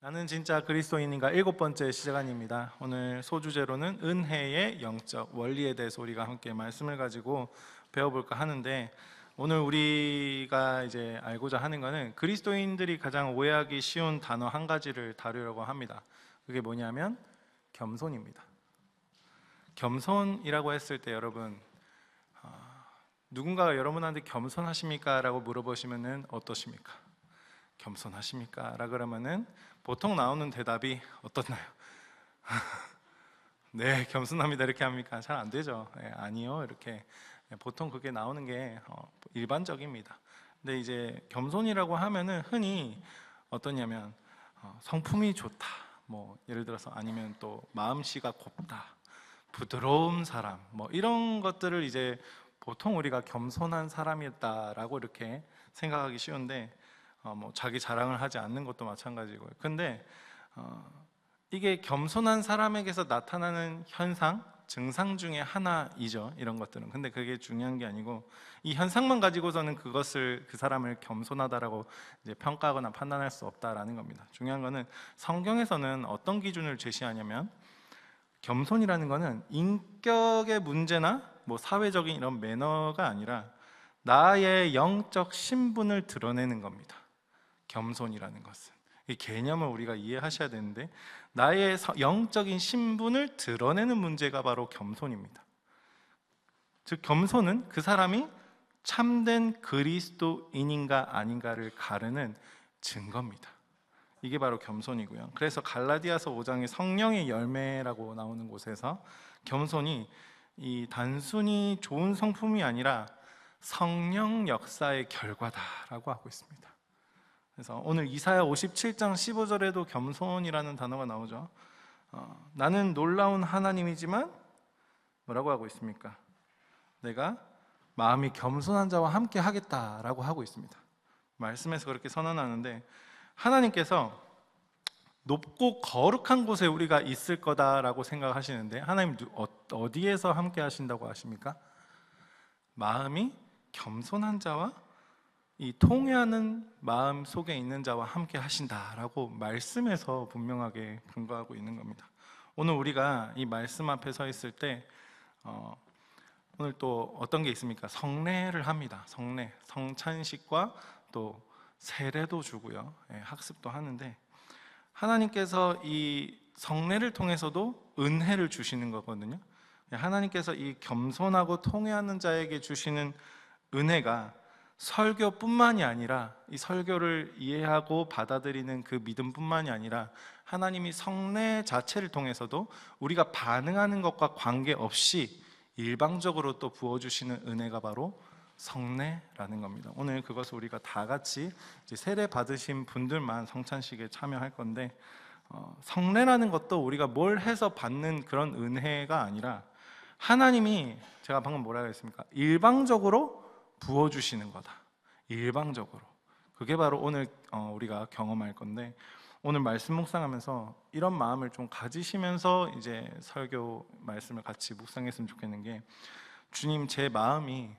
나는 진짜 그리스도인인가 일곱 번째 시간입니다. 오늘 소주제로는 은혜의 영적 원리에 대해서 우리가 함께 말씀을 가지고 배워볼까 하는데, 오늘 우리가 이제 알고자 하는 것은 그리스도인들이 가장 오해하기 쉬운 단어 한 가지를 다루려고 합니다. 그게 뭐냐면 겸손입니다. 겸손이라고 했을 때 여러분, 누군가가 여러분한테 겸손하십니까? 라고 물어보시면은 어떠십니까? 겸손하십니까? 라 그러면은 보통 나오는 대답이 어떻나요? 네, 겸손합니다. 이렇게 합니까? 잘 안 되죠. 네, 아니요. 이렇게 보통 그게 나오는 게 일반적입니다. 근데 이제 겸손이라고 하면은 흔히 어떠냐면 성품이 좋다. 뭐 예를 들어서 아니면 또 마음씨가 곱다. 부드러운 사람. 뭐 이런 것들을 이제 보통 우리가 겸손한 사람이었다라고 이렇게 생각하기 쉬운데, 뭐 자기 자랑을 하지 않는 것도 마찬가지고요. 근데 이게 겸손한 사람에게서 나타나는 현상, 증상 중에 하나이죠. 이런 것들은. 근데 그게 중요한 게 아니고, 이 현상만 가지고서는 그 사람을 겸손하다라고 이제 평가하거나 판단할 수 없다라는 겁니다. 중요한 거는 성경에서는 어떤 기준을 제시하냐면, 겸손이라는 거는 인격의 문제나 뭐 사회적인 이런 매너가 아니라 나의 영적 신분을 드러내는 겁니다. 겸손이라는 것은 이 개념을 우리가 이해하셔야 되는데, 나의 영적인 신분을 드러내는 문제가 바로 겸손입니다. 즉 겸손은 그 사람이 참된 그리스도인인가 아닌가를 가르는 증거입니다. 이게 바로 겸손이고요. 그래서 갈라디아서 5장의 성령의 열매라고 나오는 곳에서 겸손이 이 단순히 좋은 성품이 아니라 성령 역사의 결과다라고 하고 있습니다. 그래서 오늘 이사야 57장 15절에도 겸손이라는 단어가 나오죠. 나는 놀라운 하나님이지만 뭐라고 하고 있습니까? 내가 마음이 겸손한 자와 함께 하겠다라고 하고 있습니다. 말씀에서 그렇게 선언하는데, 하나님께서 높고 거룩한 곳에 우리가 있을 거다라고 생각하시는데, 하나님 어디에서 함께 하신다고 하십니까? 마음이 겸손한 자와 이 통회하는 마음 속에 있는 자와 함께 하신다라고 말씀에서 분명하게 근거하고 있는 겁니다. 오늘 우리가 이 말씀 앞에 서 있을 때 오늘 또 어떤 게 있습니까? 성례를 합니다. 성례, 성찬식과 또 세례도 주고요, 학습도 하는데, 하나님께서 이 성례를 통해서도 은혜를 주시는 거거든요. 하나님께서 이 겸손하고 통회하는 자에게 주시는 은혜가 설교뿐만이 아니라, 이 설교를 이해하고 받아들이는 그 믿음뿐만이 아니라 하나님이 성례 자체를 통해서도 우리가 반응하는 것과 관계없이 일방적으로 또 부어주시는 은혜가 바로 성례라는 겁니다. 오늘 그것을 우리가 다 같이 이제 세례 받으신 분들만 성찬식에 참여할 건데, 성례라는 것도 우리가 뭘 해서 받는 그런 은혜가 아니라 하나님이, 제가 방금 뭐라고 했습니까? 일방적으로 부어주시는 거다. 일방적으로. 그게 바로 오늘 우리가 경험할 건데, 오늘 말씀 묵상하면서 이런 마음을 좀 가지시면서 이제 설교 말씀을 같이 묵상했으면 좋겠는 게, 주님, 제 마음이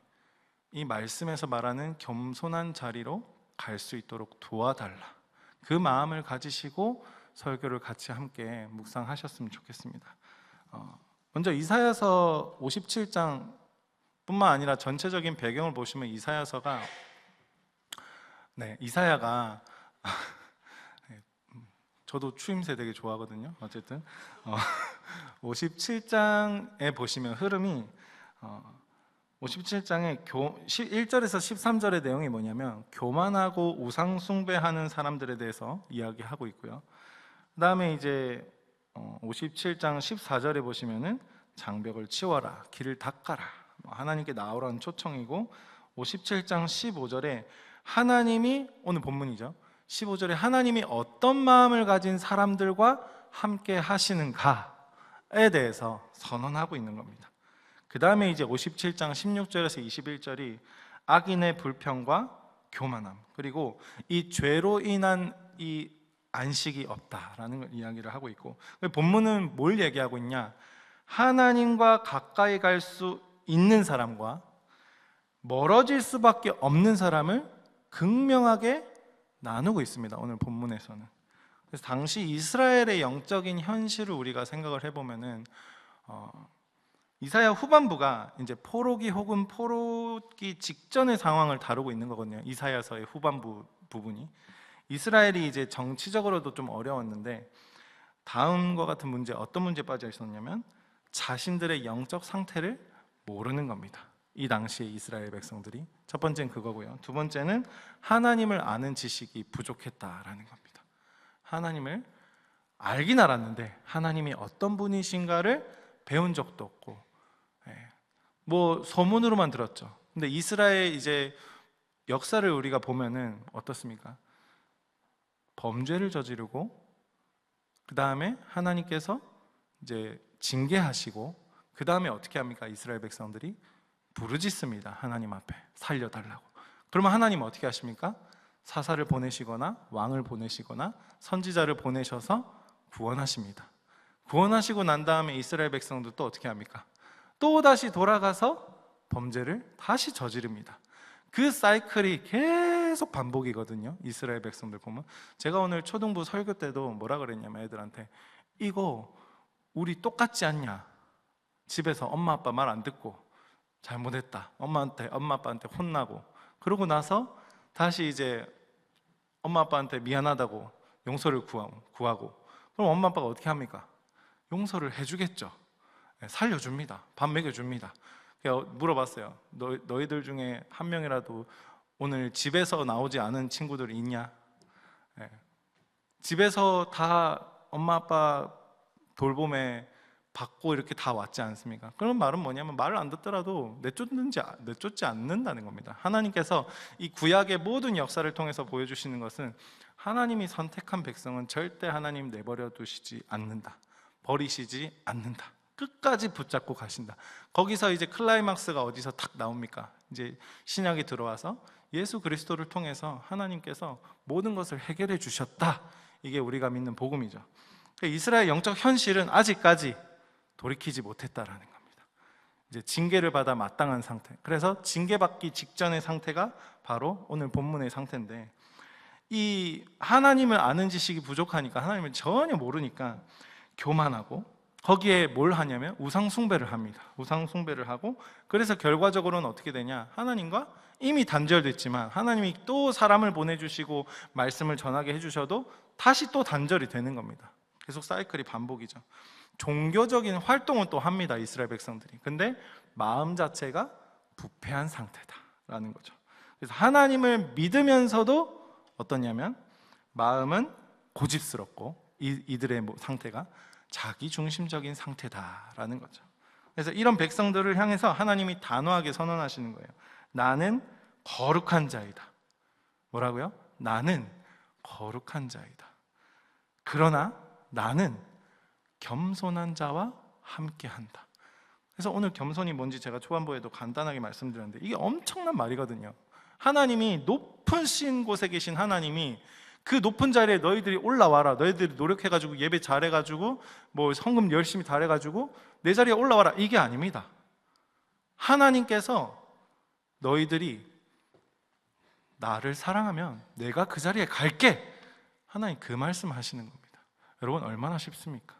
이 말씀에서 말하는 겸손한 자리로 갈 수 있도록 도와달라. 그 마음을 가지시고 설교를 같이 함께 묵상하셨으면 좋겠습니다. 먼저 이사야서 57장 뿐만 아니라 전체적인 배경을 보시면 이사야가 저도 추임새 되게 좋아하거든요. 어쨌든 57장에 보시면 흐름이 57장의 1절에서 13절의 내용이 뭐냐면, 교만하고 우상 숭배하는 사람들에 대해서 이야기하고 있고요. 그 다음에 이제 57장 14절에 보시면은 장벽을 치워라, 길을 닦아라, 하나님께 나오라는 초청이고, 57장 15절에 하나님이, 오늘 본문이죠, 15절에 하나님이 어떤 마음을 가진 사람들과 함께 하시는가에 대해서 선언하고 있는 겁니다. 그 다음에 이제 57장 16절에서 21절이 악인의 불평과 교만함, 그리고 이 죄로 인한 이 안식이 없다라는 걸 이야기를 하고 있고, 본문은 뭘 얘기하고 있냐? 하나님과 가까이 갈 수 있는 사람과 멀어질 수밖에 없는 사람을 극명하게 나누고 있습니다. 오늘 본문에서는. 그래서 당시 이스라엘의 영적인 현실을 우리가 생각을 해보면은 이사야 후반부가 이제 포로기 혹은 포로기 직전의 상황을 다루고 있는 거거든요. 이사야서의 후반부 부분이 이스라엘이 이제 정치적으로도 좀 어려웠는데 다음과 같은 문제, 어떤 문제에 빠져 있었냐면 자신들의 영적 상태를 모르는 겁니다. 이 당시에 이스라엘 백성들이. 첫 번째는 그거고요. 두 번째는 하나님을 아는 지식이 부족했다라는 겁니다. 하나님을 알긴 알았는데 하나님이 어떤 분이신가를 배운 적도 없고, 뭐 소문으로만 들었죠. 근데 이스라엘 이제 역사를 우리가 보면은 어떻습니까? 범죄를 저지르고 그 다음에 하나님께서 이제 징계하시고 그 다음에 어떻게 합니까? 이스라엘 백성들이 부르짖습니다. 하나님 앞에 살려달라고. 그러면 하나님 어떻게 하십니까? 사사를 보내시거나 왕을 보내시거나 선지자를 보내셔서 구원하십니다. 구원하시고 난 다음에 이스라엘 백성도 또 어떻게 합니까? 또 다시 돌아가서 범죄를 다시 저지릅니다. 그 사이클이 계속 반복이거든요. 이스라엘 백성들 보면. 제가 오늘 초등부 설교 때도 뭐라 그랬냐면 애들한테 이거 우리 똑같지 않냐? 집에서 엄마 아빠 말 안 듣고 잘못했다. 엄마 아빠한테 혼나고 그러고 나서 다시 이제 엄마 아빠한테 미안하다고 용서를 구하고 그럼 엄마 아빠가 어떻게 합니까? 용서를 해주겠죠. 살려줍니다. 밥 먹여줍니다. 물어봤어요. 너희들 중에 한 명이라도 오늘 집에서 나오지 않은 친구들이 있냐? 집에서 다 엄마 아빠 돌봄에 받고 이렇게 다 왔지 않습니까? 그런 말은 뭐냐면 말을 안 듣더라도 내쫓지 않는다는 겁니다. 하나님께서 이 구약의 모든 역사를 통해서 보여주시는 것은 하나님이 선택한 백성은 절대 하나님 내버려 두시지 않는다. 버리시지 않는다. 끝까지 붙잡고 가신다. 거기서 이제 클라이막스가 어디서 탁 나옵니까? 이제 신약이 들어와서 예수 그리스도를 통해서 하나님께서 모든 것을 해결해 주셨다. 이게 우리가 믿는 복음이죠. 이스라엘 영적 현실은 아직까지 돌이키지 못했다라는 겁니다. 이제 징계를 받아 마땅한 상태. 그래서 징계받기 직전의 상태가 바로 오늘 본문의 상태인데 이 하나님을 아는 지식이 부족하니까 하나님을 전혀 모르니까 교만하고 거기에 뭘 하냐면 우상 숭배를 합니다. 우상 숭배를 하고 그래서 결과적으로는 어떻게 되냐? 하나님과 이미 단절됐지만 하나님이 또 사람을 보내주시고 말씀을 전하게 해주셔도 다시 또 단절이 되는 겁니다. 계속 사이클이 반복이죠. 종교적인 활동은 또 합니다. 이스라엘 백성들이. 근데 마음 자체가 부패한 상태다라는 거죠. 그래서 하나님을 믿으면서도 어떠냐면 마음은 고집스럽고 이들의 상태가 자기 중심적인 상태다라는 거죠. 그래서 이런 백성들을 향해서 하나님이 단호하게 선언하시는 거예요. 나는 거룩한 자이다. 뭐라고요? 나는 거룩한 자이다. 그러나 나는 겸손한 자와 함께한다. 그래서 오늘 겸손이 뭔지 제가 초반부에도 간단하게 말씀드렸는데 이게 엄청난 말이거든요. 하나님이 높으신 곳에 계신 하나님이 그 높은 자리에 너희들이 올라와라. 너희들이 노력해가지고 예배 잘해가지고 뭐 헌금 열심히 잘해가지고 내 자리에 올라와라. 이게 아닙니다. 하나님께서 너희들이 나를 사랑하면 내가 그 자리에 갈게. 하나님 그 말씀 하시는 겁니다. 여러분 얼마나 쉽습니까?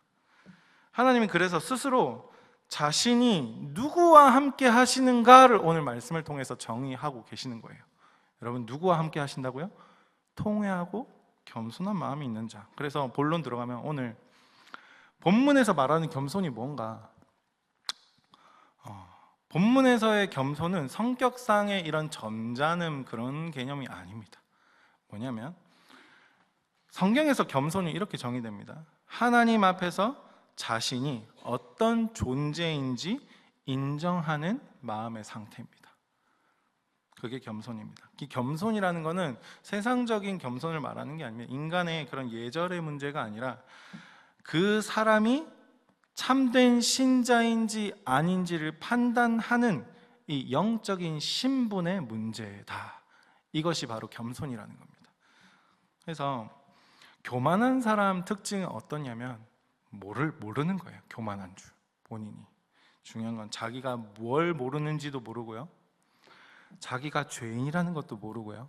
하나님은 그래서 스스로 자신이 누구와 함께 하시는가를 오늘 말씀을 통해서 정의하고 계시는 거예요. 여러분 누구와 함께 하신다고요? 통회하고 겸손한 마음이 있는 자. 그래서 본론 들어가면 오늘 본문에서 말하는 겸손이 뭔가? 본문에서의 겸손은 성격상의 이런 점잖음 그런 개념이 아닙니다. 뭐냐면 성경에서 겸손이 이렇게 정의됩니다. 하나님 앞에서 자신이 어떤 존재인지 인정하는 마음의 상태입니다. 그게 겸손입니다. 이 겸손이라는 것은 세상적인 겸손을 말하는 게 아니면 인간의 그런 예절의 문제가 아니라 그 사람이 참된 신자인지 아닌지를 판단하는 이 영적인 신분의 문제다. 이것이 바로 겸손이라는 겁니다. 그래서 교만한 사람 특징은 어떠냐면 모르는 거예요. 교만한 줄 본인이. 중요한 건 자기가 뭘 모르는지도 모르고요. 자기가 죄인이라는 것도 모르고요.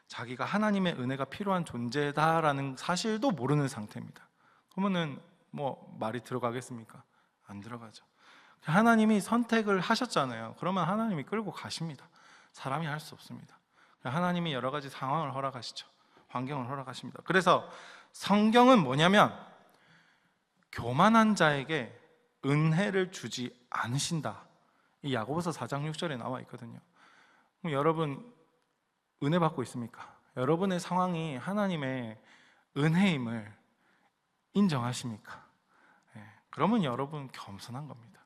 자기가 하나님의 은혜가 필요한 존재다라는 사실도 모르는 상태입니다. 그러면은 뭐 말이 들어가겠습니까? 안 들어가죠. 하나님이 선택을 하셨잖아요. 그러면 하나님이 끌고 가십니다. 사람이 할 수 없습니다. 하나님이 여러 가지 상황을 허락하시죠. 환경을 허락하십니다. 그래서 성경은 뭐냐면 교만한 자에게 은혜를 주지 않으신다. 이 야고보서 4장 6절에 나와 있거든요. 그럼 여러분 은혜 받고 있습니까? 여러분의 상황이 하나님의 은혜임을 인정하십니까? 그러면 여러분 겸손한 겁니다.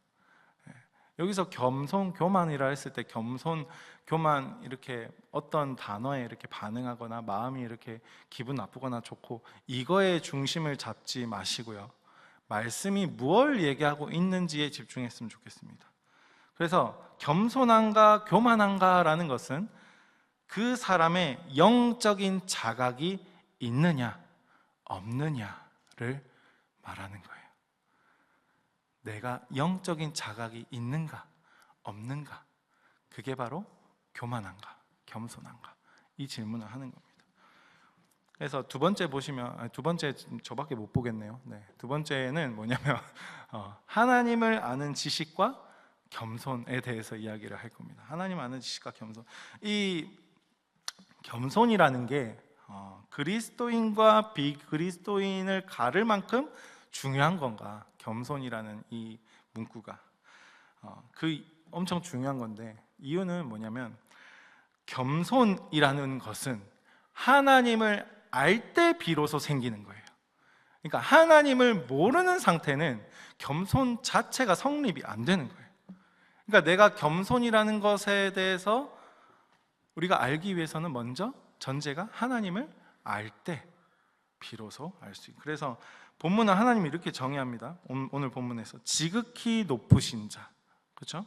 여기서 겸손, 교만이라 했을 때 겸손, 교만 이렇게 어떤 단어에 이렇게 반응하거나 마음이 이렇게 기분 나쁘거나 좋고 이거에 중심을 잡지 마시고요. 말씀이 무엇을 얘기하고 있는지에 집중했으면 좋겠습니다. 그래서 겸손한가 교만한가라는 것은 그 사람의 영적인 자각이 있느냐 없느냐를 말하는 거예요. 내가 영적인 자각이 있는가 없는가, 그게 바로 교만한가 겸손한가, 이 질문을 하는 겁니다. 그래서 두 번째 보시면, 두 번째 저밖에 못 보겠네요. 두 번째는 뭐냐면 하나님을 아는 지식과 겸손에 대해서 이야기를 할 겁니다. 하나님 아는 지식과 겸손. 이 겸손이라는 게 그리스도인과 비그리스도인을 가를 만큼 중요한 건가? 겸손이라는 이 문구가 그 엄청 중요한 건데, 이유는 뭐냐면 겸손이라는 것은 하나님을 알 때 비로소 생기는 거예요. 그러니까 하나님을 모르는 상태는 겸손 자체가 성립이 안 되는 거예요. 그러니까 내가 겸손이라는 것에 대해서 우리가 알기 위해서는 먼저 전제가 하나님을 알 때 비로소 알 수 있고, 그래서 본문은 하나님이 이렇게 정의합니다. 오늘 본문에서 지극히 높으신 자, 그렇죠?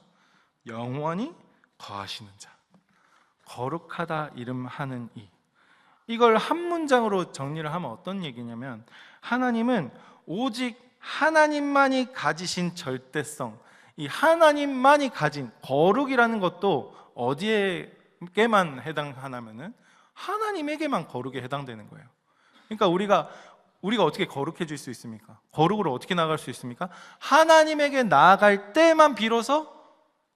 영원히 거하시는 자, 거룩하다 이름하는 이. 이걸 한 문장으로 정리를 하면 어떤 얘기냐면, 하나님은 오직 하나님만이 가지신 절대성, 이 하나님만이 가진 거룩이라는 것도 어디에게만 해당하냐면은 하나님에게만 거룩에 해당되는 거예요. 그러니까 우리가 어떻게 거룩해질 수 있습니까? 거룩으로 어떻게 나아갈 수 있습니까? 하나님에게 나아갈 때만 비로소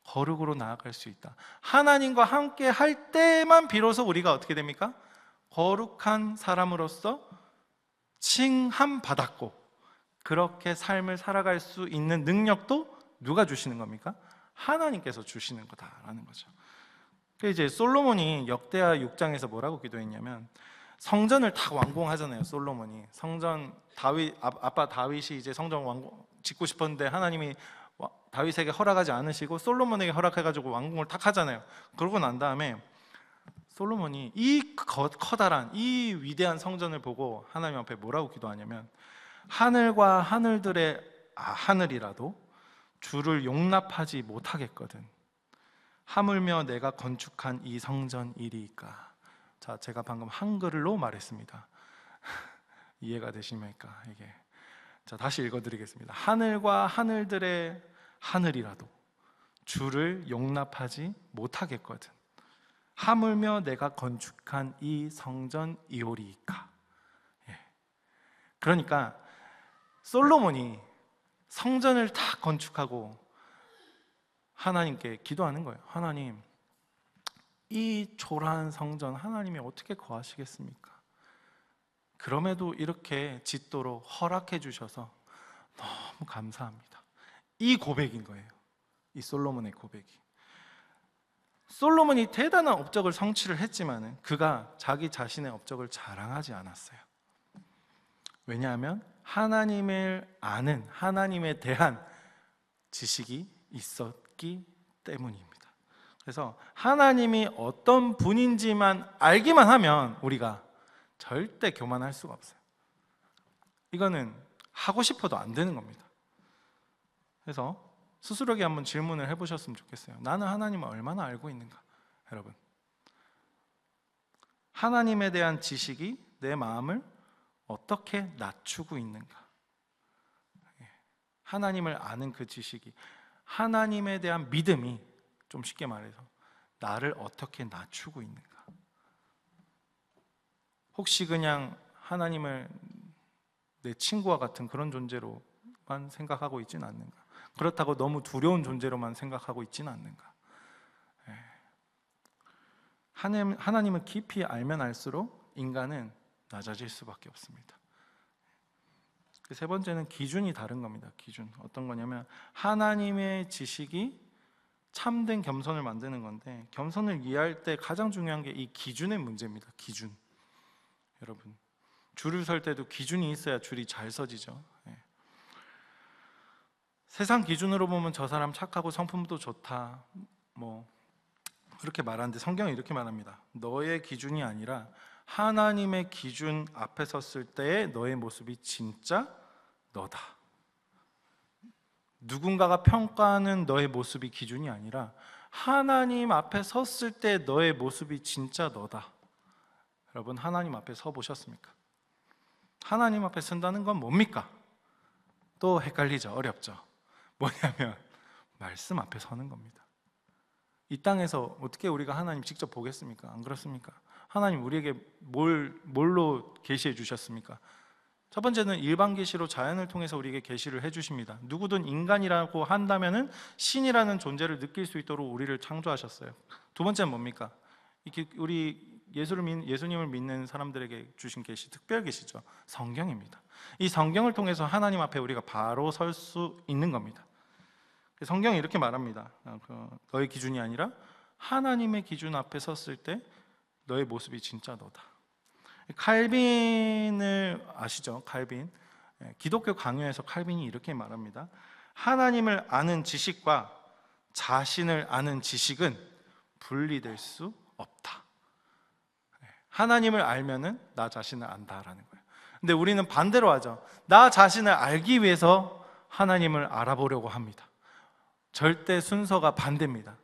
거룩으로 나아갈 수 있다. 하나님과 함께 할 때만 비로소 우리가 어떻게 됩니까? 거룩한 사람으로서 칭함 받았고, 그렇게 삶을 살아갈 수 있는 능력도 누가 주시는 겁니까? 하나님께서 주시는 거다라는 거죠. 이제 솔로몬이 역대하 6장에서 뭐라고 기도했냐면, 성전을 다 완공하잖아요. 솔로몬이 성전, 아빠 다윗이 이제 성전 짓고 싶었는데 하나님이 다윗에게 허락하지 않으시고 솔로몬에게 허락해가지고 완공을 탁 하잖아요. 그러고 난 다음에 솔로몬이 이 커다란 이 위대한 성전을 보고 하나님 앞에 뭐라고 기도하냐면, 하늘과 하늘들의 하늘이라도 주를 용납하지 못하겠거든. 하물며 내가 건축한 이 성전이리이까. 자, 제가 방금 한글로 말했습니다. 이해가 되십니까? 이게. 자, 다시 읽어드리겠습니다. 하늘과 하늘들의 하늘이라도 주를 용납하지 못하겠거든. 하물며 내가 건축한 이 성전이오리이까. 그러니까 솔로몬이 성전을 다 건축하고 하나님께 기도하는 거예요. 하나님, 이 초라한 성전 하나님이 어떻게 거하시겠습니까? 그럼에도 이렇게 짓도록 허락해 주셔서 너무 감사합니다. 이 고백인 거예요. 이 솔로몬의 고백이. 솔로몬이 대단한 업적을 성취를 했지만 그가 자기 자신의 업적을 자랑하지 않았어요. 왜냐하면 하나님을 아는, 하나님에 대한 지식이 있었기 때문입니다. 그래서 하나님이 어떤 분인지만 알기만 하면 우리가 절대 교만할 수가 없어요. 이거는 하고 싶어도 안 되는 겁니다. 그래서 스스로에게 한번 질문을 해보셨으면 좋겠어요. 나는 하나님을 얼마나 알고 있는가? 여러분, 하나님에 대한 지식이 내 마음을 어떻게 낮추고 있는가? 하나님을 아는 그 지식이, 하나님에 대한 믿음이, 좀 쉽게 말해서 나를 어떻게 낮추고 있는가? 혹시 그냥 하나님을 내 친구와 같은 그런 존재로만 생각하고 있지는 않는가? 그렇다고 너무 두려운 존재로만 생각하고 있지는 않는가? 하나님을 깊이 알면 알수록 인간은 낮아질 수밖에 없습니다. 세 번째는 기준이 다른 겁니다. 기준 어떤 거냐면 하나님의 지식이 참된 겸손을 만드는 건데, 겸손을 이해할 때 가장 중요한 게 이 기준의 문제입니다. 기준. 여러분, 줄을 설 때도 기준이 있어야 줄이 잘 서지죠. 세상 기준으로 보면 저 사람 착하고 성품도 좋다, 뭐 그렇게 말하는데 성경은 이렇게 말합니다. 너의 기준이 아니라 하나님의 기준 앞에 섰을 때의 너의 모습이 진짜 너다. 누군가가 평가하는 너의 모습이 기준이 아니라 하나님 앞에 섰을 때 너의 모습이 진짜 너다. 여러분, 하나님 앞에 서 보셨습니까? 하나님 앞에 선다는 건 뭡니까? 또 헷갈리죠. 어렵죠. 뭐냐면 말씀 앞에 서는 겁니다. 이 땅에서 어떻게 우리가 하나님 직접 보겠습니까? 안 그렇습니까? 하나님 우리에게 뭘로 계시해 주셨습니까? 첫 번째는 일반 계시로 자연을 통해서 우리에게 계시를 해 주십니다. 누구든 인간이라고 한다면은 신이라는 존재를 느낄 수 있도록 우리를 창조하셨어요. 두 번째는 뭡니까? 이렇게 우리 예수님을 믿는 사람들에게 주신 계시, 특별 계시죠. 성경입니다. 이 성경을 통해서 하나님 앞에 우리가 바로 설 수 있는 겁니다. 성경이 이렇게 말합니다. 너의 기준이 아니라 하나님의 기준 앞에 섰을 때 너의 모습이 진짜 너다. 칼빈을 아시죠? 칼빈. 기독교 강요에서 칼빈이 이렇게 말합니다. 하나님을 아는 지식과 자신을 아는 지식은 분리될 수 없다. 하나님을 알면은 나 자신을 안다라는 거예요. 근데 우리는 반대로 하죠. 나 자신을 알기 위해서 하나님을 알아보려고 합니다. 절대 순서가 반대입니다.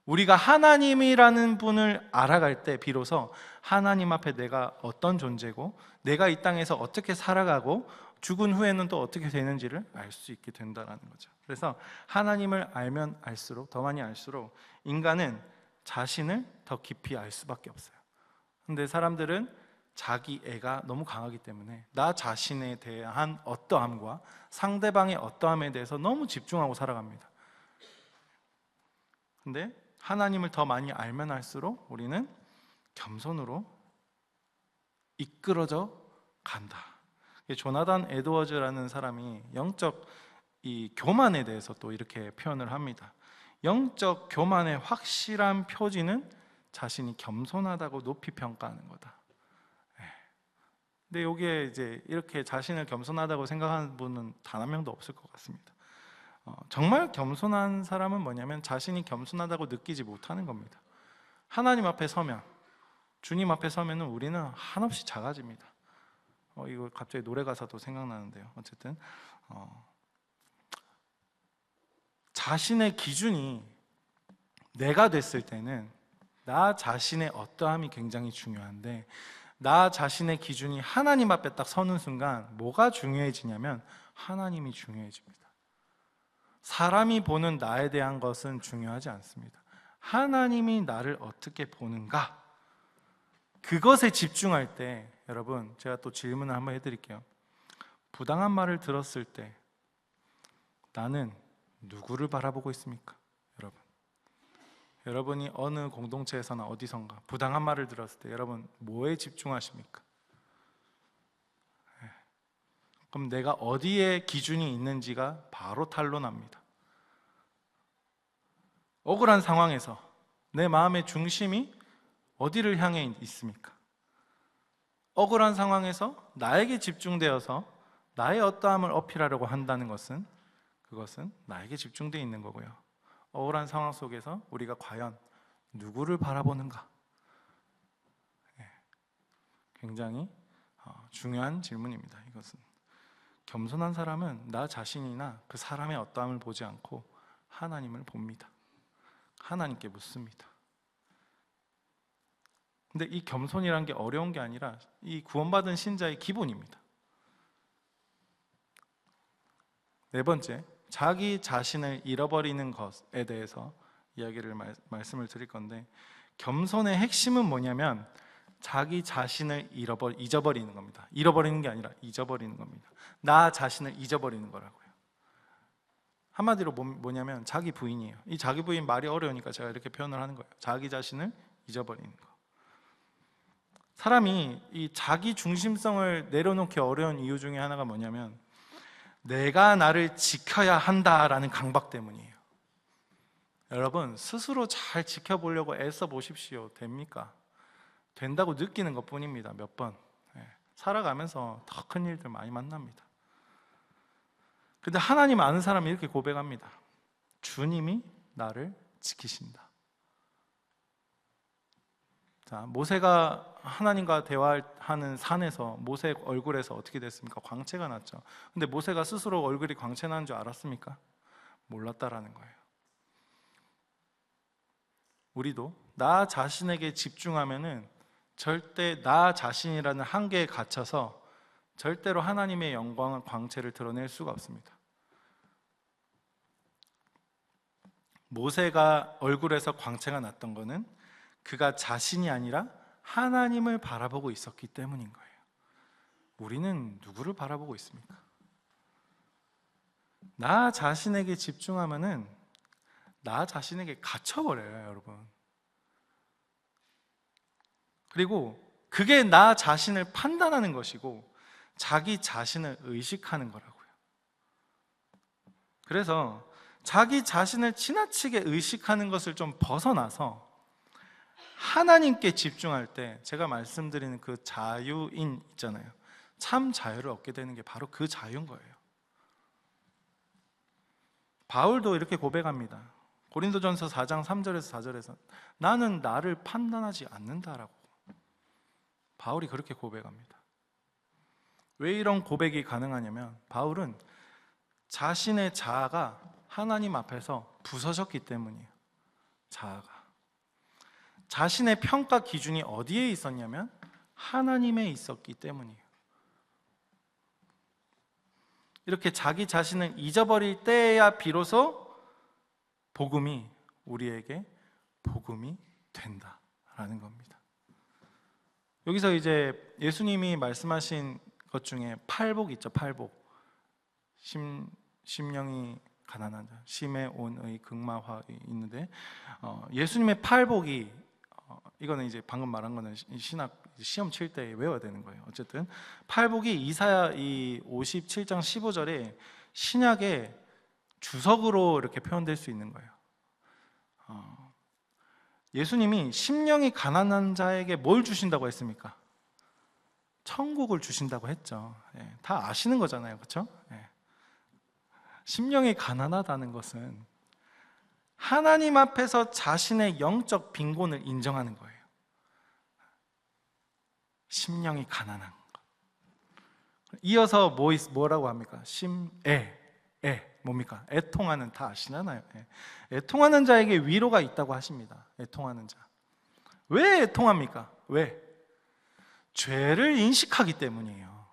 우리가 하나님이라는 분을 알아갈 때 비로소 하나님 앞에 내가 어떤 존재고 내가 이 땅에서 어떻게 살아가고 죽은 후에는 또 어떻게 되는지를 알 수 있게 된다는 거죠. 그래서 하나님을 알면 알수록, 더 많이 알수록 인간은 자신을 더 깊이 알 수밖에 없어요. 근데 사람들은 자기 애가 너무 강하기 때문에 나 자신에 대한 어떠함과 상대방의 어떠함에 대해서 너무 집중하고 살아갑니다. 근데 하나님을 더 많이 알면 알수록 우리는 겸손으로 이끌어져 간다. 조나단 에드워즈라는 사람이 영적 이 교만에 대해서 또 이렇게 표현을 합니다. 영적 교만의 확실한 표지는 자신이 겸손하다고 높이 평가하는 거다. 근데 여기에 이제 이렇게 자신을 겸손하다고 생각하는 분은 단 한 명도 없을 것 같습니다. 정말 겸손한 사람은 뭐냐면 자신이 겸손하다고 느끼지 못하는 겁니다. 하나님 앞에 서면, 주님 앞에 서면은 우리는 한없이 작아집니다. 이거 갑자기 노래 가사도 생각나는데요. 어쨌든 자신의 기준이 내가 됐을 때는 나 자신의 어떠함이 굉장히 중요한데, 나 자신의 기준이 하나님 앞에 딱 서는 순간 뭐가 중요해지냐면 하나님이 중요해집니다. 사람이 보는 나에 대한 것은 중요하지 않습니다. 하나님이 나를 어떻게 보는가, 그것에 집중할 때, 여러분 제가 또 질문을 한번 해드릴게요. 부당한 말을 들었을 때 나는 누구를 바라보고 있습니까? 여러분이 어느 공동체에서나 어디선가 부당한 말을 들었을 때 여러분 뭐에 집중하십니까? 그럼 내가 어디에 기준이 있는지가 바로 탄로납니다. 억울한 상황에서 내 마음의 중심이 어디를 향해 있습니까? 억울한 상황에서 나에게 집중되어서 나의 어떠함을 어필하려고 한다는 것은 그것은 나에게 집중되어 있는 거고요. 억울한 상황 속에서 우리가 과연 누구를 바라보는가? 굉장히 중요한 질문입니다. 이것은 겸손한 사람은 나 자신이나 그 사람의 어떠함을 보지 않고 하나님을 봅니다. 하나님께 묻습니다. 근데 이 겸손이란 게 어려운 게 아니라 이 구원받은 신자의 기본입니다. 네 번째, 자기 자신을 잃어버리는 것에 대해서 이야기를 말씀을 드릴 건데, 겸손의 핵심은 뭐냐면 자기 자신을 잊어버리는 겁니다. 잃어버리는 게 아니라 잊어버리는 겁니다. 나 자신을 잊어버리는 거라고요. 한마디로 뭐냐면 자기 부인이에요. 이 자기 부인 말이 어려우니까 제가 이렇게 표현을 하는 거예요. 자기 자신을 잊어버리는 거. 사람이 이 자기 중심성을 내려놓기 어려운 이유 중에 하나가 뭐냐면 내가 나를 지켜야 한다라는 강박 때문이에요. 여러분, 스스로 잘 지켜보려고 애써 보십시오. 됩니까? 된다고 느끼는 것뿐입니다. 몇 번. 살아가면서 더 큰 일들 많이 만납니다. 근데 하나님 아는 사람이 이렇게 고백합니다. 주님이 나를 지키신다. 자, 모세가 하나님과 대화하는 산에서 모세 얼굴에서 어떻게 됐습니까? 광채가 났죠. 근데 모세가 스스로 얼굴이 광채 나는 줄 알았습니까? 몰랐다라는 거예요. 우리도 나 자신에게 집중하면은 절대 나 자신이라는 한계에 갇혀서 절대로 하나님의 영광을, 광채를 드러낼 수가 없습니다. 모세가 얼굴에서 광채가 났던 거는 그가 자신이 아니라 하나님을 바라보고 있었기 때문인 거예요. 우리는 누구를 바라보고 있습니까? 나 자신에게 집중하면은 나 자신에게 갇혀버려요, 여러분. 그리고 그게 나 자신을 판단하는 것이고 자기 자신을 의식하는 거라고요. 그래서 자기 자신을 지나치게 의식하는 것을 좀 벗어나서 하나님께 집중할 때 제가 말씀드리는 그 자유인 있잖아요. 참 자유를 얻게 되는 게 바로 그 자유인 거예요. 바울도 이렇게 고백합니다. 고린도전서 4장 3절에서 4절에서 나는 나를 판단하지 않는다라고 바울이 그렇게 고백합니다. 왜 이런 고백이 가능하냐면 바울은 자신의 자아가 하나님 앞에서 부서졌기 때문이에요. 자아가 자신의 평가 기준이 어디에 있었냐면 하나님에 있었기 때문이에요. 이렇게 자기 자신을 잊어버릴 때야 비로소 복음이 우리에게 복음이 된다라는 겁니다. 여기서 이제 예수님이 말씀하신 것 중에 팔복 있죠. 팔복. 심령이 가난한 자, 심의 온의 극마화 있는데 예수님의 팔복이 이거는 이제 방금 말한 거는 신학 시험 칠 때 외워야 되는 거예요. 어쨌든 팔복이 이사야 이 57장 15절에 신약의 주석으로 이렇게 표현될 수 있는 거예요. 예수님이 심령이 가난한 자에게 뭘 주신다고 했습니까? 천국을 주신다고 했죠. 다 아시는 거잖아요, 그렇죠? 심령이 가난하다는 것은 하나님 앞에서 자신의 영적 빈곤을 인정하는 거예요. 심령이 가난한 것. 이어서 뭐라고 합니까? 뭡니까? 애통하는, 다 아시잖아요. 애통하는 자에게 위로가 있다고 하십니다. 애통하는 자. 왜 애통합니까? 왜? 죄를 인식하기 때문이에요.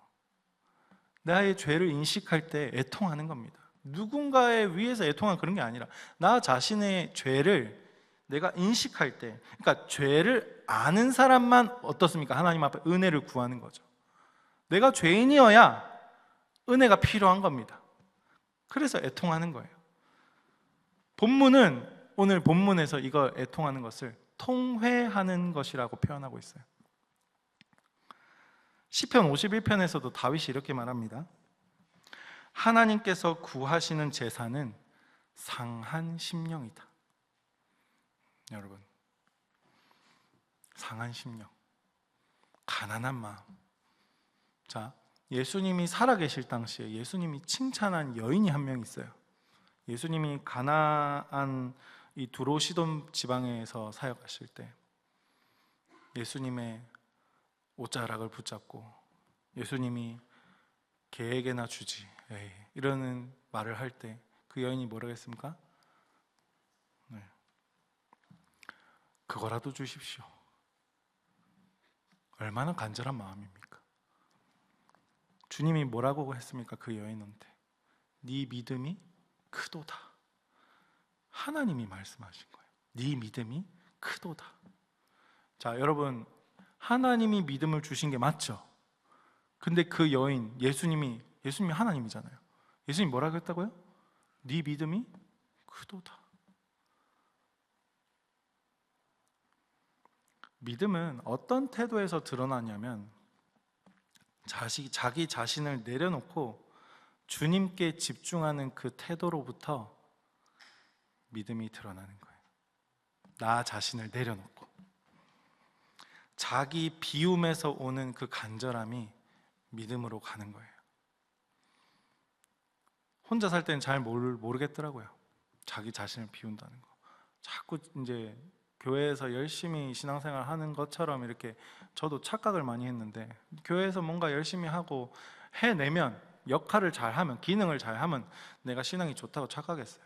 나의 죄를 인식할 때 애통하는 겁니다. 누군가에 위해서 애통한 그런 게 아니라 나 자신의 죄를 내가 인식할 때, 그러니까 죄를 아는 사람만 어떻습니까? 하나님 앞에 은혜를 구하는 거죠. 내가 죄인이어야 은혜가 필요한 겁니다. 그래서 애통하는 거예요. 본문은 오늘 본문에서 이거 애통하는 것을 통회하는 것이라고 표현하고 있어요. 시편 51편에서도 다윗이 이렇게 말합니다. 하나님께서 구하시는 제사는 상한 심령이다. 여러분, 상한 심령, 가난한 마음. 자, 예수님이 살아계실 당시에 예수님이 칭찬한 여인이 한 명 있어요. 예수님이 가나안 이 두로시돈 지방에서 사역하실 때 예수님의 옷자락을 붙잡고 예수님이 개에게나 주지 이러는 말을 할 때 그 여인이 뭐라고 했습니까? 그거라도 주십시오. 얼마나 간절한 마음입니까? 주님이 뭐라고 했습니까? 그 여인한테 네 믿음이 크도다. 하나님이 말씀하신 거예요. 네 믿음이 크도다. 자, 여러분, 하나님이 믿음을 주신 게 맞죠. 근데 그 여인, 예수님이 하나님이잖아요. 예수님이 뭐라고 했다고요? 네 믿음이 크도다. 믿음은 어떤 태도에서 드러나냐면 자기 자신을 내려놓고 주님께 집중하는 그 태도로부터 믿음이 드러나는 거예요. 나 자신을 내려놓고 자기 비움에서 오는 그 간절함이 믿음으로 가는 거예요. 혼자 살 때는 잘 모르겠더라고요. 자기 자신을 비운다는 거. 자꾸 이제 교회에서 열심히 신앙생활 하는 것처럼 이렇게 저도 착각을 많이 했는데, 교회에서 뭔가 열심히 하고 해내면, 역할을 잘하면, 기능을 잘하면 내가 신앙이 좋다고 착각했어요.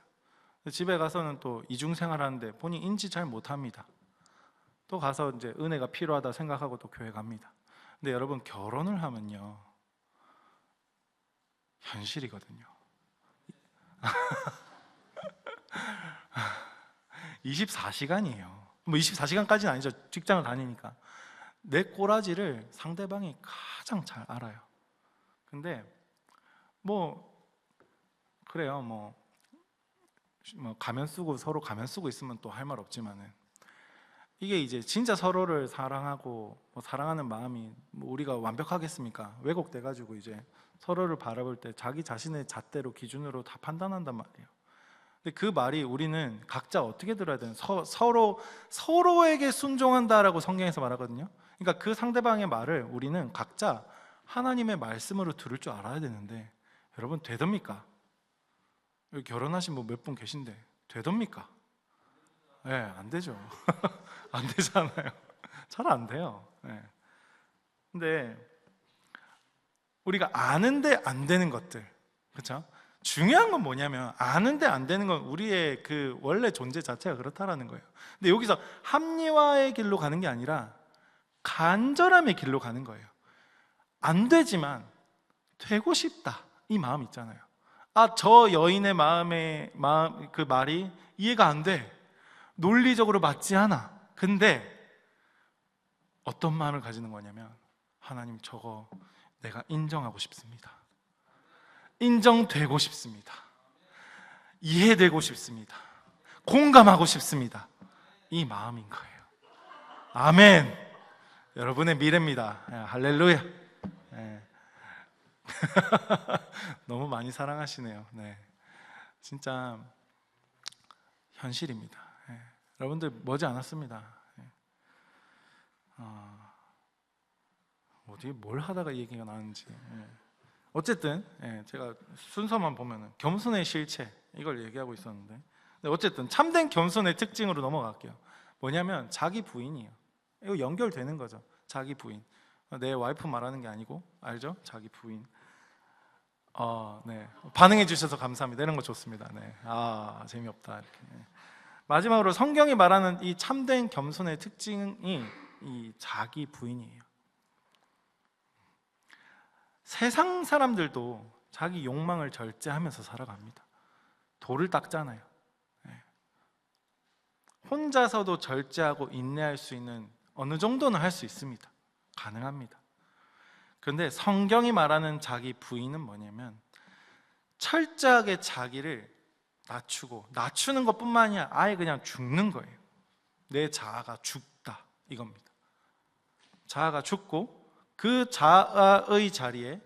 집에 가서는 또 이중생활 하는데 본인 인지 잘 못합니다. 또 가서 이제 은혜가 필요하다 생각하고 또 교회 갑니다. 근데 여러분, 결혼을 하면요, 현실이거든요. 24시간이에요. 뭐 24시간까지는 아니죠. 직장을 다니니까. 내 꼬라지를 상대방이 가장 잘 알아요. 근데 뭐 그래요. 뭐 가면 쓰고 서로 가면 쓰고 있으면 또 할 말 없지만은, 이게 이제 진짜 서로를 사랑하고 뭐 사랑하는 마음이 뭐 우리가 완벽하겠습니까? 왜곡돼 가지고 이제 서로를 바라볼 때 자기 자신의 잣대로 기준으로 다 판단한단 말이에요. 근데 그 말이 우리는 각자 어떻게 들어야 되는, 서로에게 순종한다라고 성경에서 말하거든요. 그러니까 그 상대방의 말을 우리는 각자 하나님의 말씀으로 들을 줄 알아야 되는데, 여러분 되답니까? 여기 결혼하신 분 몇 분 계신데 되답니까? 네, 안 되죠. 안 되잖아요. 잘 안 돼요. 네. 근데 우리가 아는데 안 되는 것들, 그렇죠? 중요한 건 뭐냐면, 아는데 안 되는 건 우리의 그 원래 존재 자체가 그렇다라는 거예요. 근데 여기서 합리화의 길로 가는 게 아니라 간절함의 길로 가는 거예요. 안 되지만 되고 싶다, 이 마음 있잖아요. 아, 저 여인의 마음, 그 말이 이해가 안 돼. 논리적으로 맞지 않아. 근데 어떤 마음을 가지는 거냐면, 하나님, 저거 내가 인정하고 싶습니다. 인정되고 싶습니다. 이해되고 싶습니다. 공감하고 싶습니다. 이 마음인 거예요. 아멘. 여러분의 미래입니다. 할렐루야. 네. 너무 많이 사랑하시네요. 네. 진짜 현실입니다. 네. 여러분들 머지 않았습니다. 네. 어디 뭘 하다가 이 얘기가 나왔는지. 네. 어쨌든 제가 순서만 보면은 겸손의 실체, 이걸 얘기하고 있었는데, 어쨌든 참된 겸손의 특징으로 넘어갈게요. 뭐냐면 자기 부인이에요. 이거 연결되는 거죠. 자기 부인. 내 와이프 말하는 게 아니고, 알죠? 자기 부인. 네. 반응해 주셔서 감사합니다. 이런 거 좋습니다. 네. 재미없다 이렇게. 마지막으로 성경이 말하는 이 참된 겸손의 특징이 이 자기 부인이에요. 세상 사람들도 자기 욕망을 절제하면서 살아갑니다. 돌을 닦잖아요. 혼자서도 절제하고 인내할 수 있는 어느 정도는 할 수 있습니다. 가능합니다. 그런데 성경이 말하는 자기 부인은 뭐냐면, 철저하게 자기를 낮추고, 낮추는 것뿐만 아니라 아예 그냥 죽는 거예요. 내 자아가 죽다, 이겁니다. 자아가 죽고 그 자아의 자리에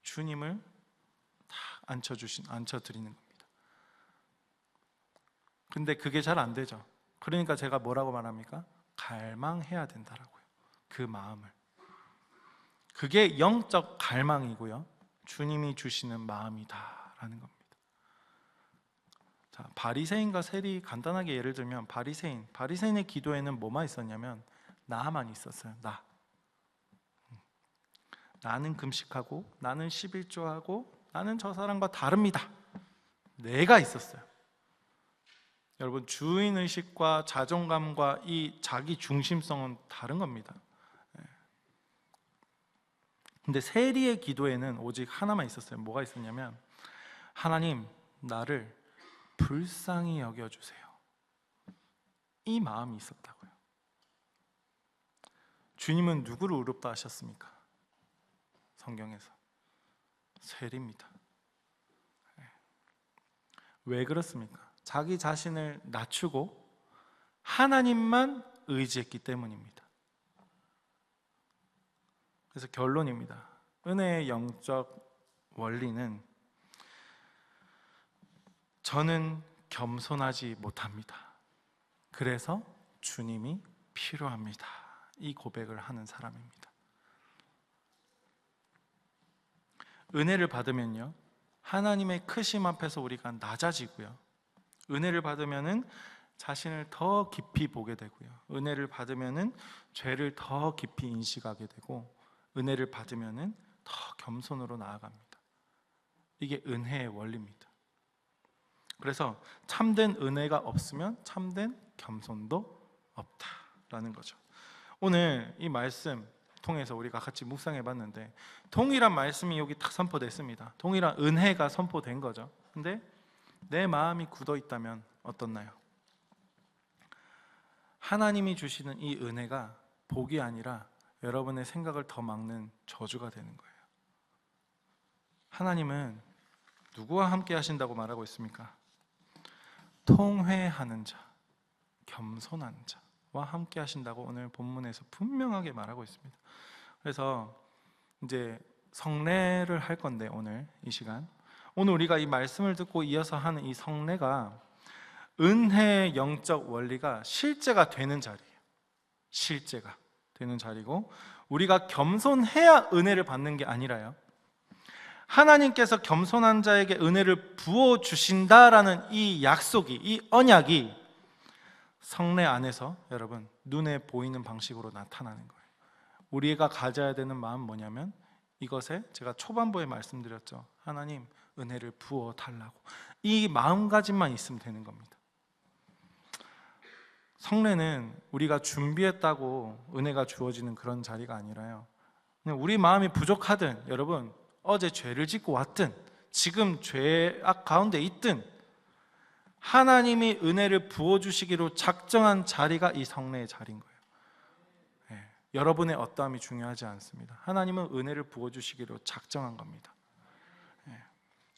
주님을 다 앉혀드리는 겁니다. 근데 그게 잘 안 되죠. 그러니까 제가 뭐라고 말합니까? 갈망해야 된다라고요. 그 마음을. 그게 영적 갈망이고요, 주님이 주시는 마음이다라는 겁니다. 자, 바리새인과 세리 간단하게 예를 들면, 바리새인의 기도에는 뭐만 있었냐면 나만 있었어요. 나는 금식하고, 나는 11조하고, 나는 저 사람과 다릅니다. 내가 있었어요. 여러분, 주인의식과 자존감과 이 자기 중심성은 다른 겁니다. 근데 세리의 기도에는 오직 하나만 있었어요. 뭐가 있었냐면, 하나님, 나를 불쌍히 여겨주세요. 이 마음이 있었다고요. 주님은 누구를 의롭다 하셨습니까? 성경에서 세리입니다. 왜 그렇습니까? 자기 자신을 낮추고 하나님만 의지했기 때문입니다. 그래서 결론입니다. 은혜의 영적 원리는 저는 겸손하지 못합니다. 그래서 주님이 필요합니다. 이 고백을 하는 사람입니다. 은혜를 받으면요, 하나님의 크심 앞에서 우리가 낮아지고요, 은혜를 받으면은 자신을 더 깊이 보게 되고요, 은혜를 받으면은 죄를 더 깊이 인식하게 되고, 은혜를 받으면은 더 겸손으로 나아갑니다. 이게 은혜의 원리입니다. 그래서 참된 은혜가 없으면 참된 겸손도 없다라는 거죠. 오늘 이 말씀 통해서 우리가 같이 묵상해 봤는데, 동일한 말씀이 여기 딱 선포됐습니다. 동일한 은혜가 선포된 거죠. 근데 내 마음이 굳어 있다면 어떻나요? 하나님이 주시는 이 은혜가 복이 아니라 여러분의 생각을 더 막는 저주가 되는 거예요. 하나님은 누구와 함께 하신다고 말하고 있습니까? 통회하는 자, 겸손한 자와 함께 하신다고 오늘 본문에서 분명하게 말하고 있습니다. 그래서 이제 성례를 할 건데, 오늘 이 시간, 오늘 우리가 이 말씀을 듣고 이어서 하는 이 성례가 은혜의 영적 원리가 실제가 되는 자리예요. 실제가 되는 자리고, 우리가 겸손해야 은혜를 받는 게 아니라요, 하나님께서 겸손한 자에게 은혜를 부어주신다라는 이 약속이, 이 언약이 성례 안에서 여러분 눈에 보이는 방식으로 나타나는 거예요. 우리가 가져야 되는 마음은 뭐냐면, 이것에 제가 초반부에 말씀드렸죠. 하나님 은혜를 부어 달라고. 이 마음가짐만 있으면 되는 겁니다. 성례는 우리가 준비했다고 은혜가 주어지는 그런 자리가 아니라요, 그냥 우리 마음이 부족하든, 여러분 어제 죄를 짓고 왔든 지금 죄악 가운데 있든 하나님이 은혜를 부어주시기로 작정한 자리가 이 성례의 자리인 거예요. 여러분의 어떠함이 중요하지 않습니다. 하나님은 은혜를 부어주시기로 작정한 겁니다.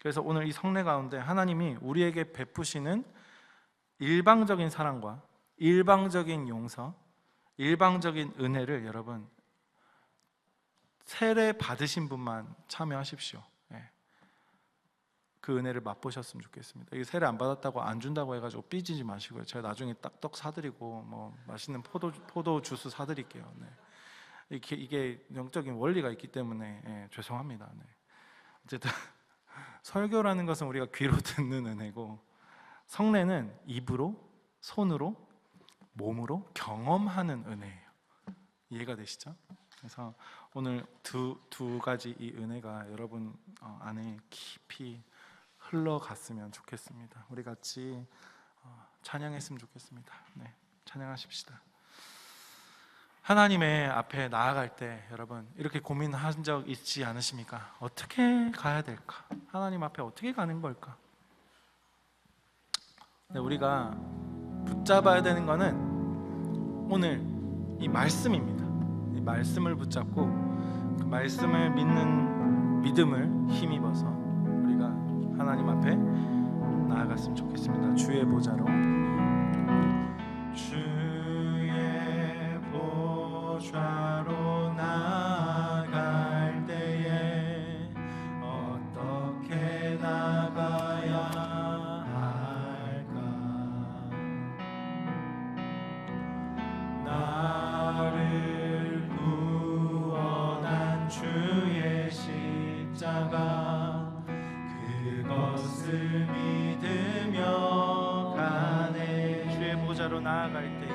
그래서 오늘 이 성례 가운데 하나님이 우리에게 베푸시는 일방적인 사랑과 일방적인 용서, 일방적인 은혜를 여러분 세례 받으신 분만 참여하십시오. 그 은혜를 맛보셨으면 좋겠습니다. 이게 세례 안 받았다고 안 준다고 해가지고 삐지지 마시고요. 제가 나중에 떡 사드리고 뭐 맛있는 포도 주스 사드릴게요. 이게 영적인 원리가 있기 때문에 죄송합니다. 어쨌든 설교라는 것은 우리가 귀로 듣는 은혜고, 성례는 입으로, 손으로, 몸으로 경험하는 은혜예요. 이해가 되시죠? 그래서 오늘 두 가지 이 은혜가 여러분 안에 깊이 흘러갔으면 좋겠습니다. 우리 같이 찬양했으면 좋겠습니다. 찬양하십시다. 하나님의 앞에 나아갈 때 여러분 이렇게 고민한 적 있지 않으십니까? 어떻게 가야 될까? 하나님 앞에 어떻게 가는 걸까? 우리가 붙잡아야 되는 거는 오늘 이 말씀입니다. 이 말씀을 붙잡고 그 말씀을 믿는 믿음을 힘입어서 우리가 하나님 앞에 나아갔으면 좋겠습니다. 주의 보좌로, 주의 보좌로 나아갈 때에 어떻게 나가야 할까? 나를 구원한 주의 십자가, 그것을 믿으며 가네. 주의 보좌로 나아갈 때에,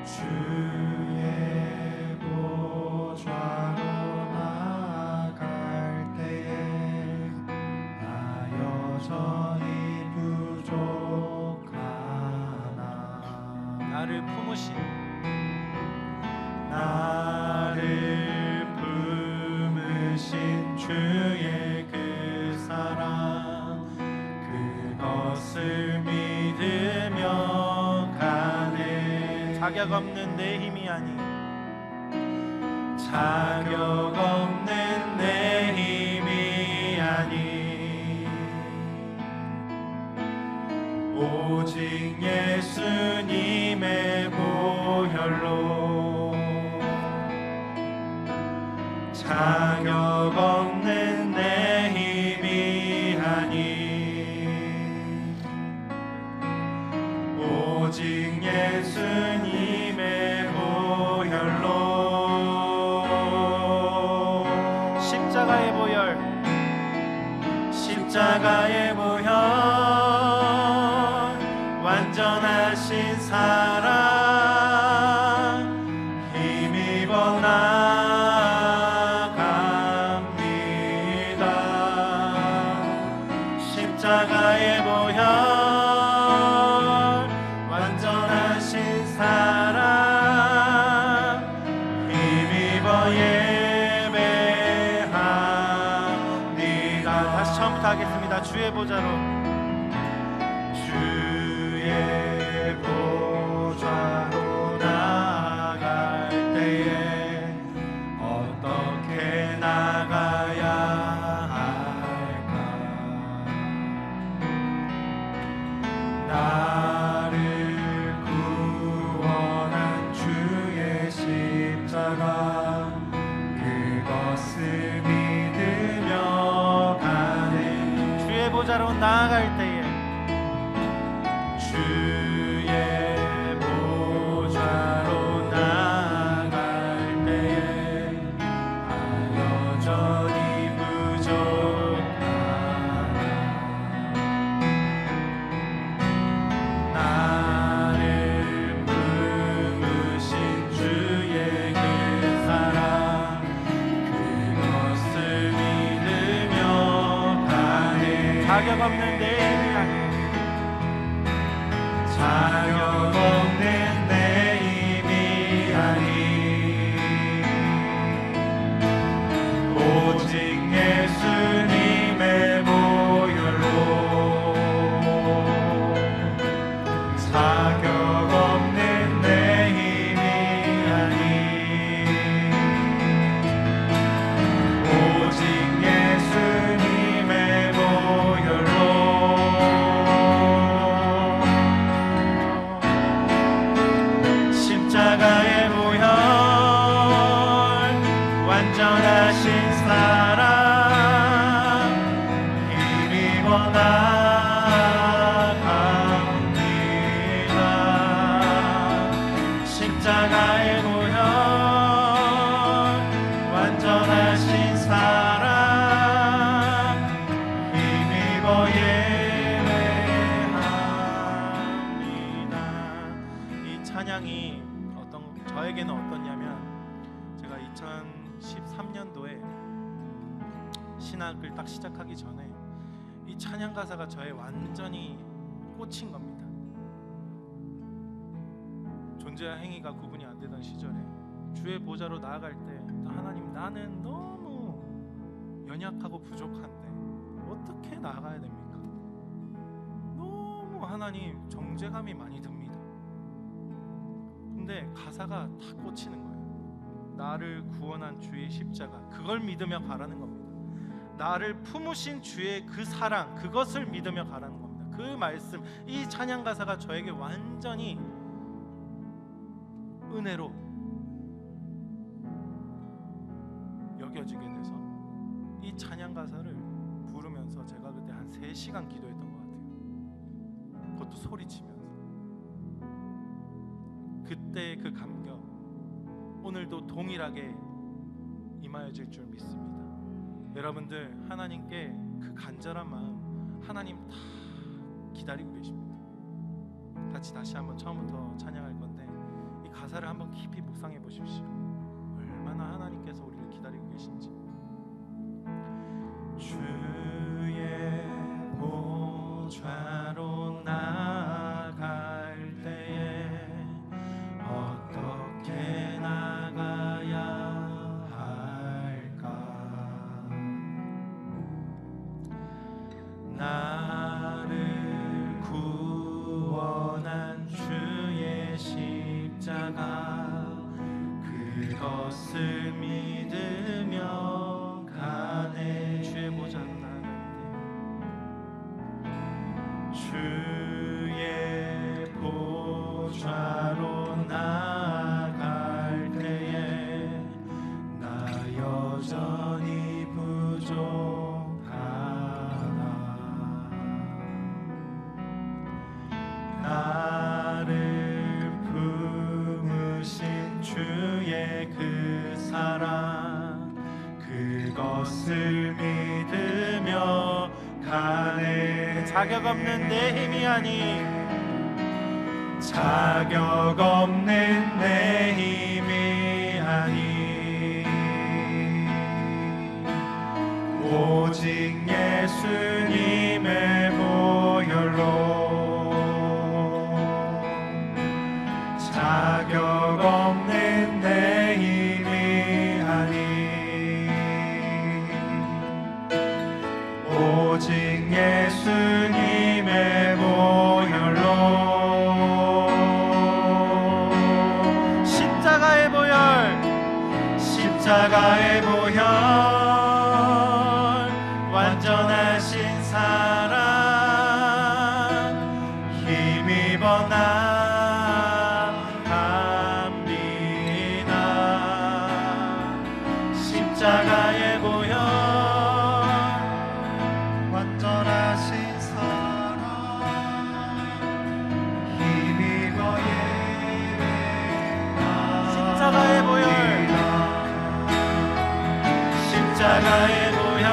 주의 보좌로 나아갈 때에 나 여전히 부족하나. 나를 품으신, 나를 품으신 주의 그 사랑, 그것을 믿으며 가네. 자격 없는 내 힘이 아니 자격 없는 내 힘이 아니 오직 예수님의 보혈로 자격 없는 내 힘이 아니 오직 예수님의 보혈로 십자가의 보혈 십자가의 보혈 완전하신 사랑 힘입어 나갑니다 십자가의 보혈 완전하신 사랑 힘입어 예배합니다. 다시 처음부터 하겠습니다. 주의 보좌로 주의 보좌로 나아갈 때에 어떻게 나가야 할까 나를 구원한 주의 십자가 그것을 믿으며 가네 주의 보좌로 나아갈 때에 주의 보좌로 나아갈 때에 여전히 부족하나 나를 부르신 주의 그 사랑 그것을 믿으며 가네 자격 없는 내 힘이 아니 자격 없는 내 힘이 아니 오직 예수님의 보혈로 자격 없는 내 힘이 아니 오직 예수님의 보혈로 십자가의 보혈 완전하신 사랑 힘입어 나갑니다 십자가의 보혈 완전하신 사랑 힘입어 예배합니다. 이 찬양이 저에게는 어떠냐면 제가 2013년도에 신학을 딱 시작하기 전에 이 찬양 가사가 저의 완전히 꽂힌 겁니다. 존재와 행위가 구분이 안 되던 시절에 주의 보좌로 나아갈 때 하나님 나는 너무 연약하고 부족한데 어떻게 나아가야 됩니까? 너무 하나님 정죄감이 많이 듭니다. 근데 가사가 다 꽂히는 거예요. 나를 구원한 주의 십자가 그걸 믿으며 가라는 겁니다. 나를 품으신 주의 그 사랑 그것을 믿으며 가라는 겁니다. 그 말씀 이 찬양 가사가 저에게 완전히 은혜로 여겨지게 돼서 이 찬양 가사를 부르면서 제가 그때 한 3시간 기도했던 것 같아요. 그것도 소리치면서 그때의 그 감격 오늘도 동일하게 임하여질 줄 믿습니다. 여러분들 하나님께 그 간절한 마음 하나님 다 기다리고 계십니다. 같이 다시 한번 처음부터 찬양할 건데 이 가사를 한번 깊이 묵상해 보십시오. 얼마나 하나님께서 우리를 기다리고 계신지. 주의 보좌로 나아갈 때에 어떻게 나가야 할까 나를 구원한 주의 십자가 주의 보좌로 나아갈 때에 나 여전히 부족하다. 나를 품으신 주의 그 사랑, 그것을 믿으며 가네. 자격 없는 내 힘이 아니, 자격 없는 내 힘이 아니, 오직 예수님의 보혈로 자격 없는 내 힘이 아니, 오직 예수님의 보혈로 십자가의 보혈, 십자가의 보혈, 완전하신 사랑 힘입어 나갑니다. 십자가의 보혈, 완전하신 사랑 힘입어 예배합니다. 십자가의 보혈, 십자가의 보혈,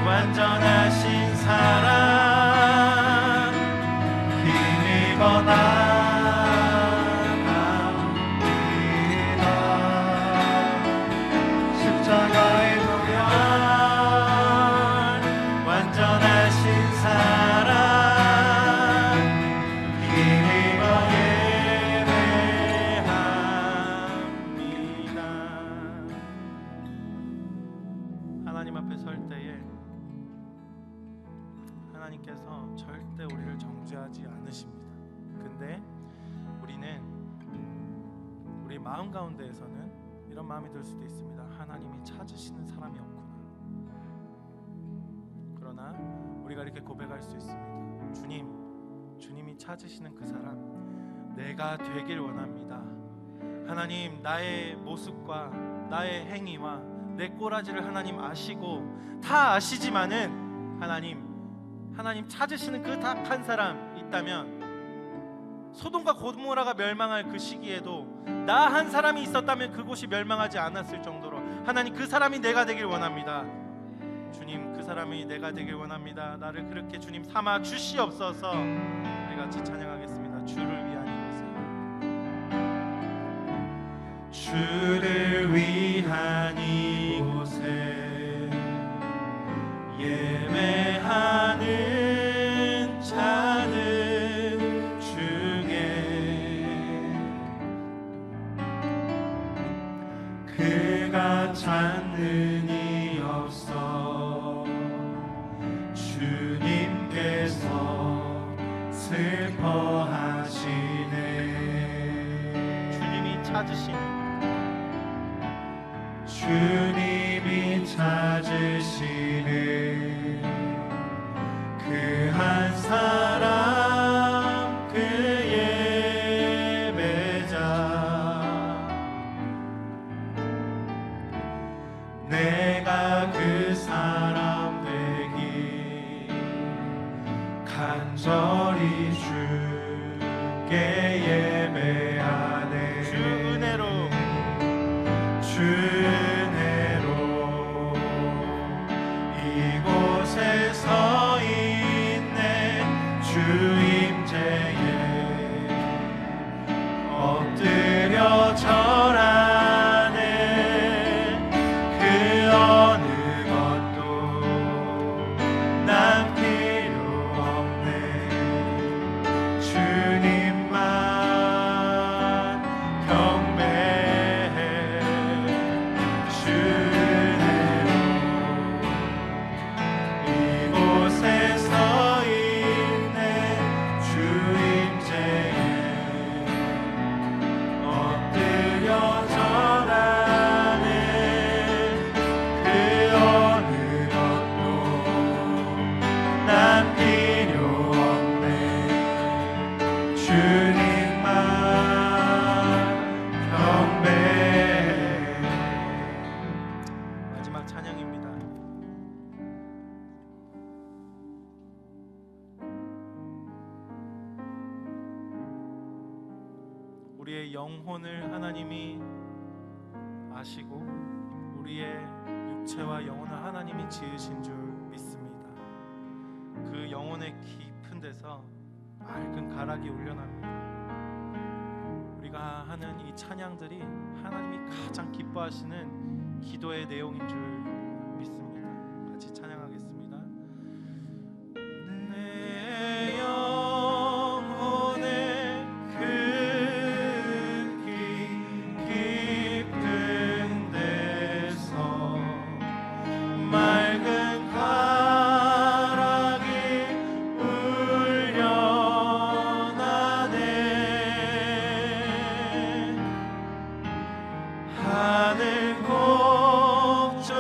완전하신 사랑 힘입어 나갑니다. 십자가의 보혈, 완전하신 사랑 힘입어 예배합니다. 하나님 앞에 설 때에 하나님께서 절대 우리를 정죄하지 않으십니다. 근데 우리는 우리 마음 가운데에서는 이런 마음이 들 수도 있습니다. 하나님이 찾으시는 사람이 없구나. 그러나 우리가 이렇게 고백할 수 있습니다. 주님이 찾으시는 그 사람 내가 되길 원합니다. 하나님, 나의 모습과 나의 행위와 내 꼬라지를 하나님 아시고 다 아시지만은 하나님 찾으시는 그 딱 한 사람 있다면, 소돔과 고모라가 멸망할 그 시기에도 나 한 사람이 있었다면 그곳이 멸망하지 않았을 정도로 하나님 그 사람이 내가 되길 원합니다. 주님, 그 사람이 내가 되길 원합니다. 나를 그렇게 주님 삼아 주시옵소서. 우리 같이 찬양하겠습니다. 주를 위한 이곳에, 주를 위한 이곳에 예배하는 자들 중에 그가 찾는 이 없어. 주님께서 슬퍼하시네. 주님이 찾으시는 그 한 사람, 그 예배자, 내가 그 사람 되기 간절히 주께 예배하네. 주 은혜로 이곳에 서 있네. 주 임재에 엎드려 절하네. 그 어느 것도 난 필요 없네. 주님만 찬양입니다. 우리의 영혼을 하나님이 아시고 우리의 육체와 영혼을 하나님이 지으신 줄 믿습니다. 그 영혼의 깊은 데서 맑은 가락이 울려납니다. 우리가 하는 이 찬양들이 하나님이 가장 기뻐하시는 기도의 내용인 줄 믿습니다. 같이 찬양하겠습니다. 내 영혼의 그 깊은 데서 맑은 가락이 울려나네. 하늘 곡조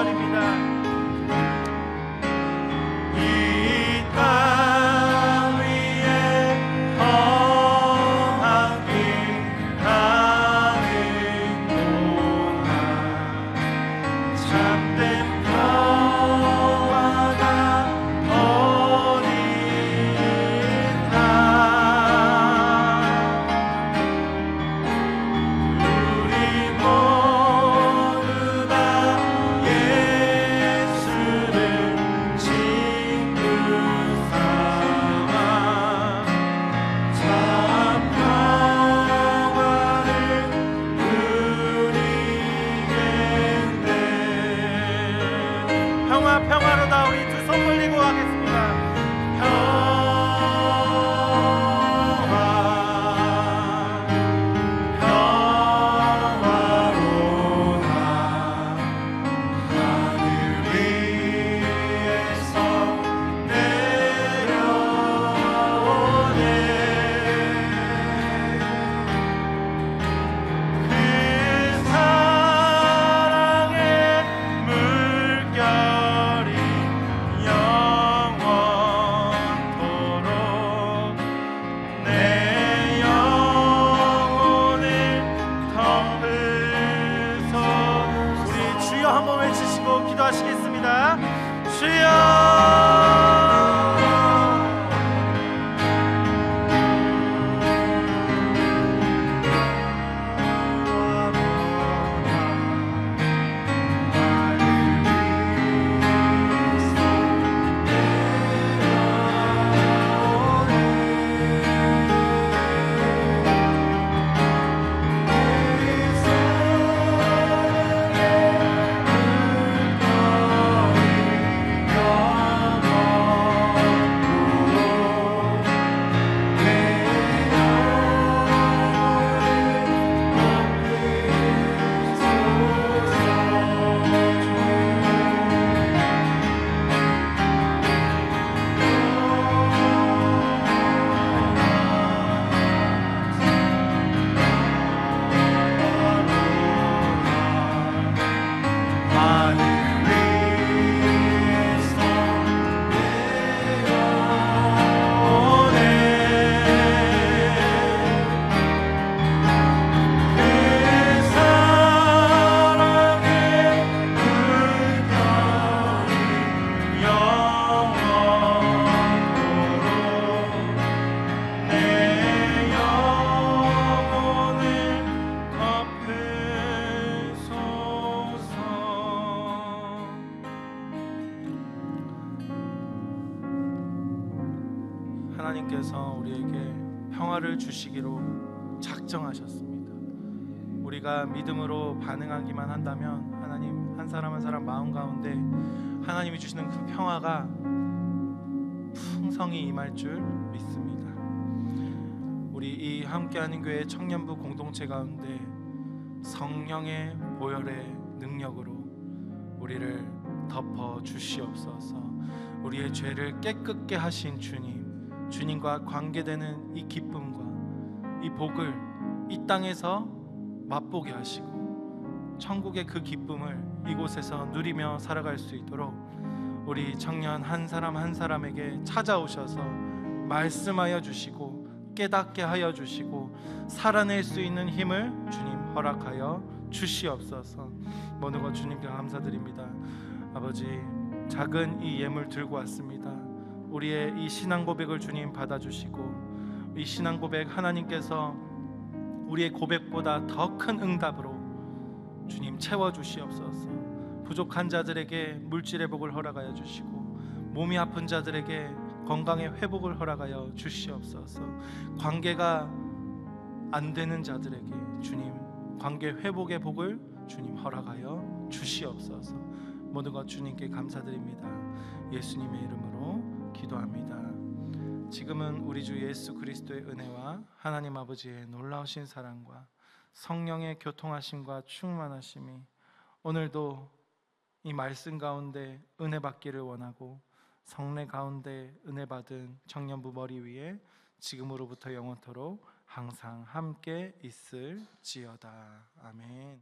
4절입니다. 평화로다. 우리 두 손 벌리고 하겠습니다. 한번 외치시고 기도하시겠습니다. 주여 하나님께서 우리에게 평화를 주시기로 작정하셨습니다. 우리가 믿음으로 반응하기만 한다면 하나님 한 사람 한 사람 마음 가운데 하나님이 주시는 그 평화가 풍성히 임할 줄 믿습니다. 우리 이 함께하는 교회 청년부 공동체 가운데 성령의 보혈의 능력으로 우리를 덮어 주시옵소서. 우리의 죄를 깨끗게 하신 주님과 관계되는 이 기쁨과 이 복을 이 땅에서 맛보게 하시고 천국의 그 기쁨을 이곳에서 누리며 살아갈 수 있도록 우리 청년 한 사람 한 사람에게 찾아오셔서 말씀하여 주시고 깨닫게 하여 주시고 살아낼 수 있는 힘을 주님 허락하여 주시옵소서. 모든 것 주님께 감사드립니다. 아버지, 작은 이 예물 들고 왔습니다. 우리의 이 신앙 고백을 주님 받아주시고 이 신앙 고백 하나님께서 우리의 고백보다 더 큰 응답으로 주님 채워주시옵소서. 부족한 자들에게 물질의 복을 허락하여 주시고 몸이 아픈 자들에게 건강의 회복을 허락하여 주시옵소서. 관계가 안 되는 자들에게 주님 관계 회복의 복을 주님 허락하여 주시옵소서. 모든 것 주님께 감사드립니다. 예수님의 이름으로 기도합니다. 지금은 우리 주 예수 그리스도의 은혜와 하나님 아버지의 놀라우신 사랑과 성령의 교통하심과 충만하심이 오늘도 이 말씀 가운데 은혜 받기를 원하고 성례 가운데 은혜 받은 청년부 머리 위에 지금으로부터 영원토록 항상 함께 있을지어다. 아멘.